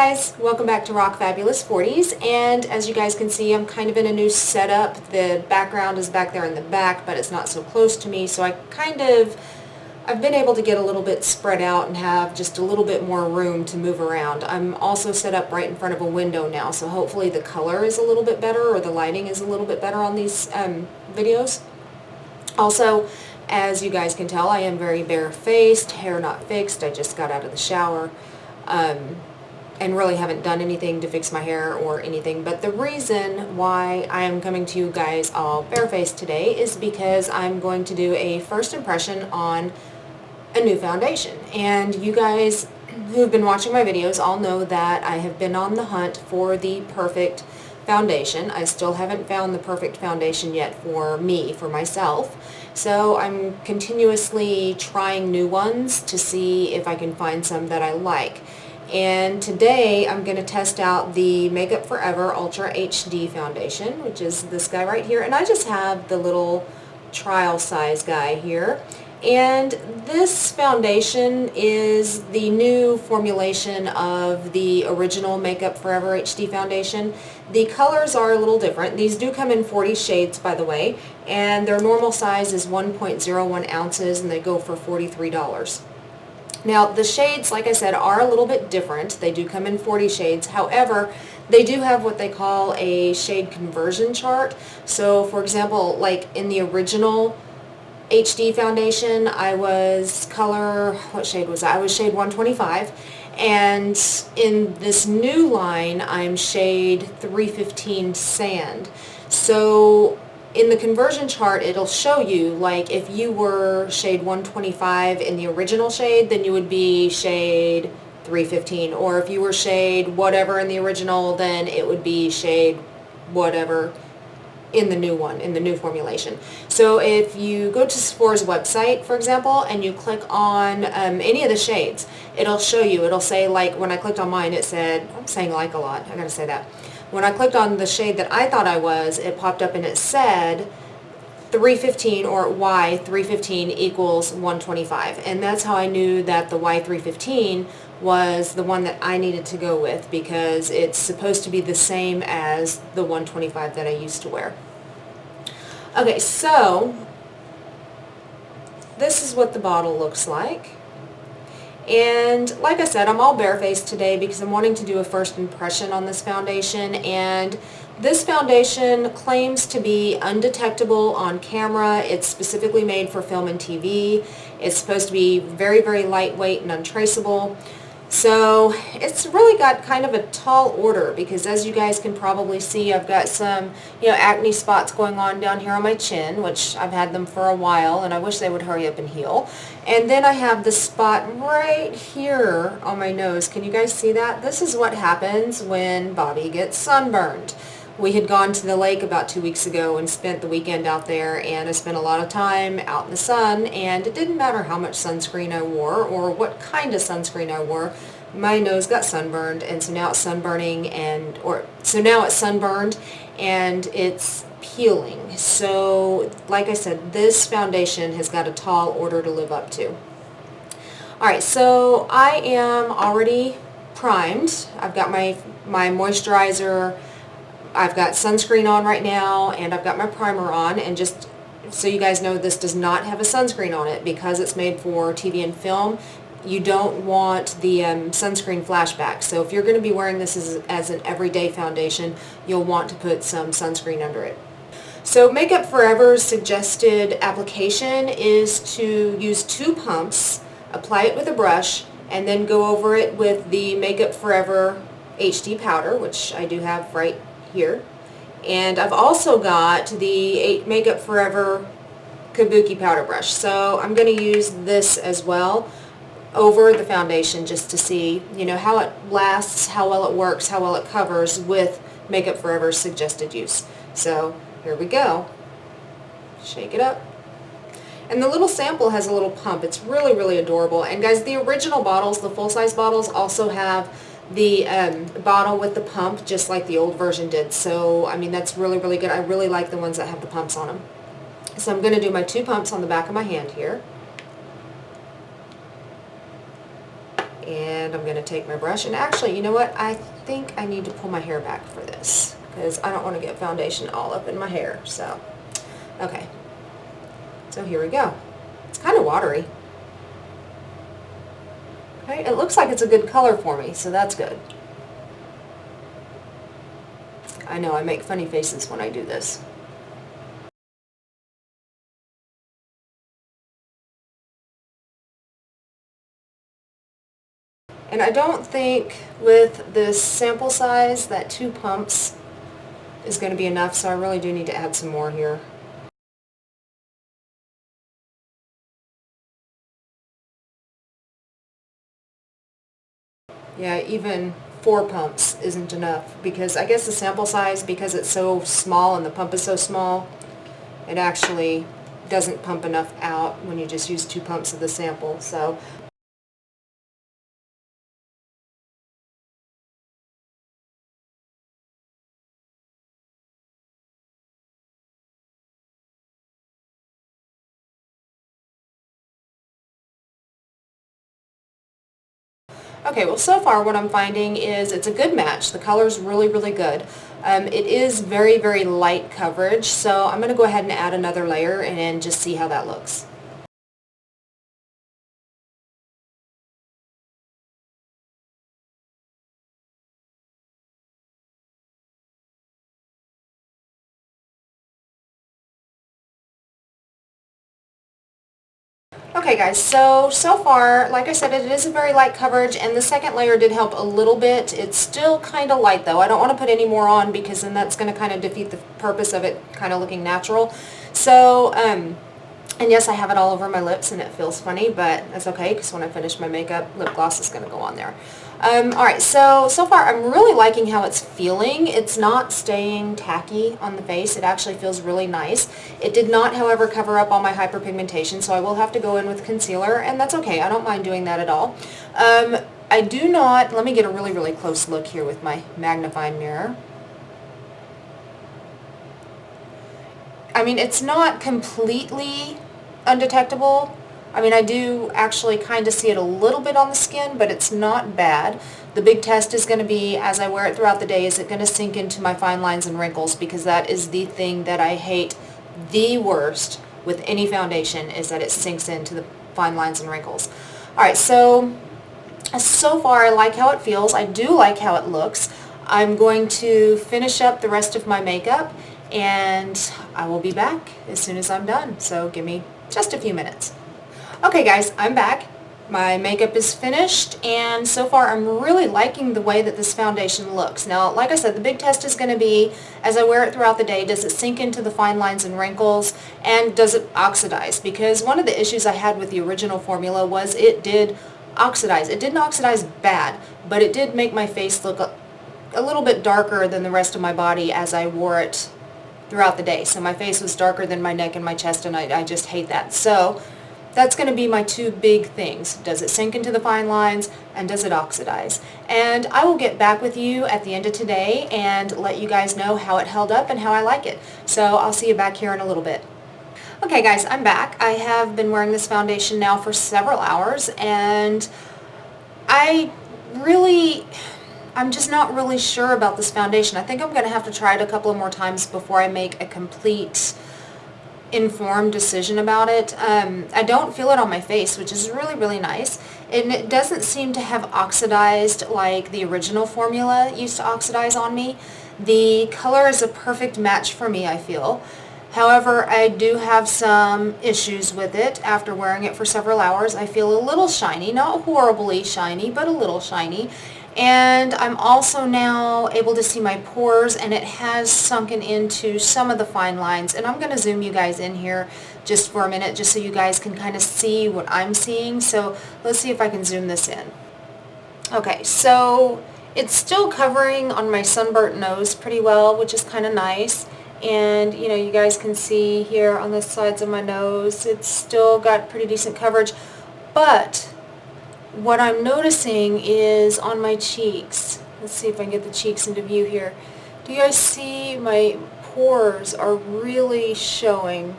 guys, welcome back to Rock Fabulous 40s, and as you guys can see, I'm kind of in a new setup. The background is back there in the back, but it's not so close to me, so I've been able to get a little bit spread out and have just a little bit more room to move around. I'm also set up right in front of a window now, so hopefully the color is a little bit better, or the lighting is a little bit better on these videos. Also, as you guys can tell, I am very bare-faced, hair not fixed. I just got out of the shower. And really haven't done anything to fix my hair or anything, but the reason why I am coming to you guys all barefaced today is because I'm going to do a first impression on a new foundation. And you guys who have been watching my videos all know that I have been on the hunt for the perfect foundation. I still haven't found the perfect foundation yet for me, for myself. So I'm continuously trying new ones to see if I can find some that I like. And today I'm going to test out the Makeup Forever Ultra HD foundation, which is this guy right here. And I just have the little trial size guy here. And this foundation is the new formulation of the original Makeup Forever HD foundation. The colors are a little different. These do come in 40 shades, by the way, and their normal size is 1.01 ounces, and they go for $43. Now, the shades, like I said, are a little bit different. They do come in 40 shades. However, they do have what they call a shade conversion chart. So, for example, like in the original HD foundation, I was what shade was I? I was shade 125. And in this new line, I'm shade 315 Sand. So in the conversion chart, it'll show you, like, if you were shade 125 in the original shade, then you would be shade 315. Or if you were shade whatever in the original, then it would be shade whatever in the new one, in the new formulation. So if you go to Sephora's website, for example, and you click on any of the shades, it'll show you, it'll say, like, when I clicked on mine, it said, I'm saying like a lot, I gotta say that. When I clicked on the shade that I thought I was, it popped up and it said 315, or Y315 equals 125. And that's how I knew that the Y315 was the one that I needed to go with, because it's supposed to be the same as the 125 that I used to wear. Okay, so this is what the bottle looks like. And like I said, I'm all barefaced today because I'm wanting to do a first impression on this foundation, and this foundation claims to be undetectable on camera. It's specifically made for film and TV. It's supposed to be very, very lightweight and untraceable. So it's really got kind of a tall order, because as you guys can probably see, I've got some, acne spots going on down here on my chin, which I've had them for a while, and I wish they would hurry up and heal. And then I have the spot right here on my nose. Can you guys see that? This is what happens when Bobby gets sunburned. We had gone to the lake about 2 weeks ago and spent the weekend out there, and I spent a lot of time out in the sun, and it didn't matter how much sunscreen I wore or what kind of sunscreen I wore, my nose got sunburned, and so now it's sunburned and it's peeling. So like I said, this foundation has got a tall order to live up to. Alright, so I am already primed. I've got my moisturizer, I've got sunscreen on right now, and I've got my primer on. And just so you guys know, this does not have a sunscreen on it because it's made for TV and film. You don't want the sunscreen flashback. So if you're going to be wearing this as an everyday foundation, you'll want to put some sunscreen under it. So Makeup Forever's suggested application is to use 2 pumps, apply it with a brush, and then go over it with the Makeup Forever HD powder, which I do have right here. And I've also got the Makeup Forever Kabuki powder brush. So I'm going to use this as well over the foundation just to see, how it lasts, how well it works, how well it covers with Makeup Forever's suggested use. So here we go. Shake it up. And the little sample has a little pump. It's really, really adorable. And guys, the original bottles, the full-size bottles, also have the bottle with the pump, just like the old version did. So, I mean, that's really, really good. I really like the ones that have the pumps on them. So I'm going to do my 2 pumps on the back of my hand here. And I'm going to take my brush, and actually, you know what? I think I need to pull my hair back for this because I don't want to get foundation all up in my hair. So, okay. So here we go. It's kind of watery. Okay, it looks like it's a good color for me, so that's good. I know I make funny faces when I do this. And I don't think with this sample size that 2 pumps is going to be enough, so I really do need to add some more here. Yeah, even 4 pumps isn't enough, because I guess the sample size, because it's so small and the pump is so small, it actually doesn't pump enough out when you just use 2 pumps of the sample. So okay, well, so far what I'm finding is it's a good match. The color's really, really good. It is very, very light coverage, so I'm going to go ahead and add another layer and just see how that looks. Okay guys, so far, like I said, it is a very light coverage, and the second layer did help a little bit. It's still kind of light though. I don't want to put any more on because then that's going to kind of defeat the purpose of it kind of looking natural. So, and yes, I have it all over my lips and it feels funny, but that's okay because when I finish my makeup, lip gloss is going to go on there. Alright, so far I'm really liking how it's feeling. It's not staying tacky on the face. It actually feels really nice. It did not, however, cover up all my hyperpigmentation, so I will have to go in with concealer, and that's okay. I don't mind doing that at all. I do not, let me get a really, really close look here with my magnifying mirror. I mean, it's not completely undetectable. I mean, I do actually kind of see it a little bit on the skin, but it's not bad. The big test is going to be, as I wear it throughout the day, is it going to sink into my fine lines and wrinkles, because that is the thing that I hate the worst with any foundation, is that it sinks into the fine lines and wrinkles. Alright, so far I like how it feels. I do like how it looks. I'm going to finish up the rest of my makeup, and I will be back as soon as I'm done. So give me just a few minutes. Okay guys, I'm back. My makeup is finished, and so far I'm really liking the way that this foundation looks. Now, like I said, the big test is going to be, as I wear it throughout the day, does it sink into the fine lines and wrinkles, and does it oxidize? Because one of the issues I had with the original formula was it did oxidize. It didn't oxidize bad, but it did make my face look a little bit darker than the rest of my body as I wore it throughout the day. So my face was darker than my neck and my chest, and I just hate that. So that's going to be my 2 big things. Does it sink into the fine lines, and does it oxidize? And I will get back with you at the end of today and let you guys know how it held up and how I like it. So I'll see you back here in a little bit. Okay guys, I'm back. I have been wearing this foundation now for several hours, and I'm just not really sure about this foundation. I think I'm going to have to try it a couple of more times before I make a complete informed decision about it. I don't feel it on my face, which is really, really nice. And it doesn't seem to have oxidized like the original formula used to oxidize on me. The color is a perfect match for me, I feel. However, I do have some issues with it after wearing it for several hours. I feel a little shiny, not horribly shiny, but a little shiny. And I'm also now able to see my pores, and it has sunken into some of the fine lines. And I'm going to zoom you guys in here just for a minute, just so you guys can kind of see what I'm seeing. So let's see if I can zoom this in. Okay, so it's still covering on my sunburnt nose pretty well, which is kind of nice. And, you know, you guys can see here on the sides of my nose, it's still got pretty decent coverage. But what I'm noticing is on my cheeks. Let's see if I can get the cheeks into view here. Do you guys see my pores are really showing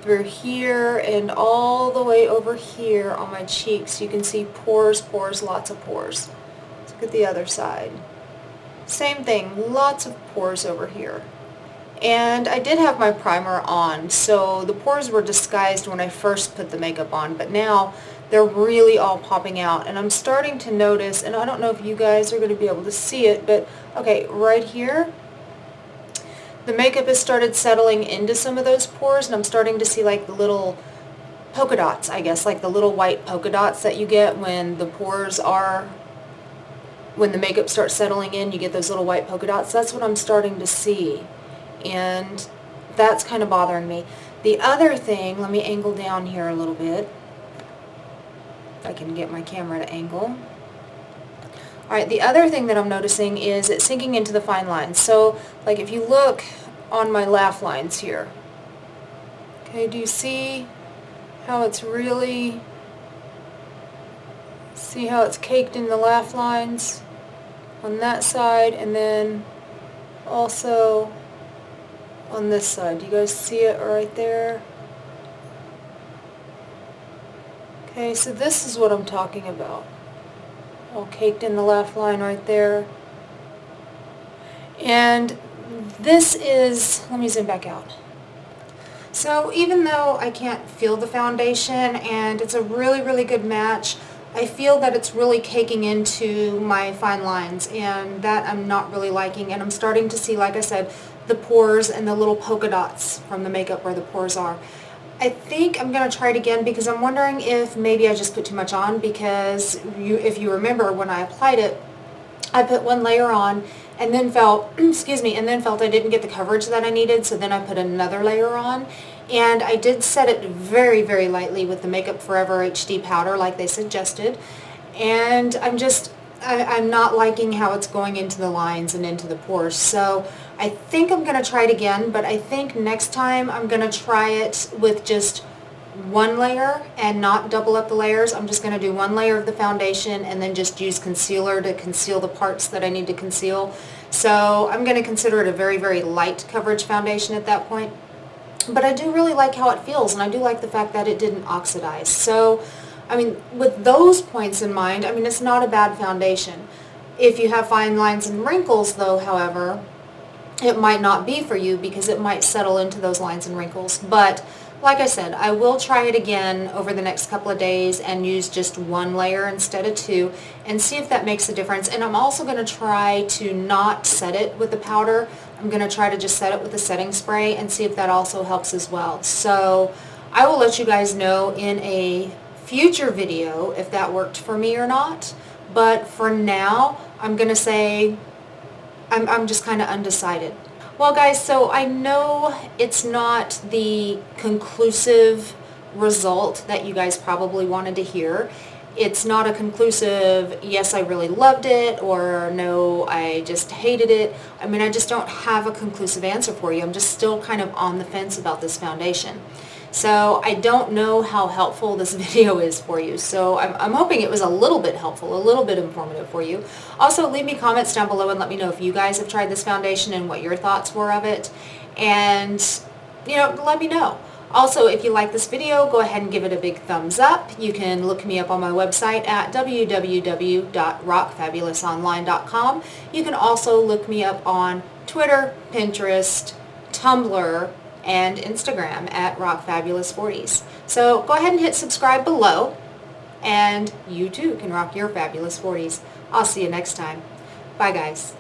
through here and all the way over here on my cheeks. You can see pores, pores, lots of pores. Let's look at the other side. Same thing, lots of pores over here. And I did have my primer on, so the pores were disguised when I first put the makeup on, but now they're really all popping out. And I'm starting to notice, and I don't know if you guys are going to be able to see it, but okay, right here, the makeup has started settling into some of those pores, and I'm starting to see like the little polka dots, I guess, like the little white polka dots that you get when the pores are, when the makeup starts settling in, you get those little white polka dots. That's what I'm starting to see, and that's kind of bothering me. The other thing, let me angle down here a little bit, if I can get my camera to angle. Alright, the other thing that I'm noticing is it's sinking into the fine lines. So, like if you look on my laugh lines here, okay, do you see how it's really, see how it's caked in the laugh lines on that side, and then also on this side. Do you guys see it right there? Okay, so this is what I'm talking about. All caked in the laugh line right there. And this is, let me zoom back out. So even though I can't feel the foundation and it's a really, really good match, I feel that it's really caking into my fine lines, and that I'm not really liking. And I'm starting to see, like I said, the pores and the little polka dots from the makeup where the pores are. I think I'm going to try it again because I'm wondering if maybe I just put too much on, because if you remember when I applied it, I put one layer on and then felt, excuse me, and then felt I didn't get the coverage that I needed, so then I put another layer on. And I did set it very, very lightly with the Makeup Forever HD powder like they suggested. And I'm not liking how it's going into the lines and into the pores. So I think I'm going to try it again, but I think next time I'm going to try it with just one layer and not double up the layers. I'm just going to do one layer of the foundation and then just use concealer to conceal the parts that I need to conceal. So I'm going to consider it a very, very light coverage foundation at that point. But I do really like how it feels, and I do like the fact that it didn't oxidize. So, I mean, with those points in mind, I mean, it's not a bad foundation. If you have fine lines and wrinkles, though, however, it might not be for you because it might settle into those lines and wrinkles. But like I said, I will try it again over the next couple of days and use just one layer instead of two and see if that makes a difference. And I'm also going to try to not set it with the powder. I'm going to try to just set it with the setting spray and see if that also helps as well. So I will let you guys know in a future video if that worked for me or not. But for now, I'm going to say I'm just kind of undecided. Well guys, so I know it's not the conclusive result that you guys probably wanted to hear. It's not a conclusive, yes, I really loved it, or no, I just hated it. I mean, I just don't have a conclusive answer for you. I'm just still kind of on the fence about this foundation. So I don't know how helpful this video is for you. So I'm hoping it was a little bit helpful, a little bit informative for you. Also, leave me comments down below and let me know if you guys have tried this foundation and what your thoughts were of it. And, you know, let me know. Also, if you like this video, go ahead and give it a big thumbs up. You can look me up on my website at www.rockfabulous.online.com. You can also look me up on Twitter, Pinterest, Tumblr, and Instagram at rockfabulous40s. So go ahead and hit subscribe below, and you too can rock your fabulous 40s. I'll see you next time. Bye guys.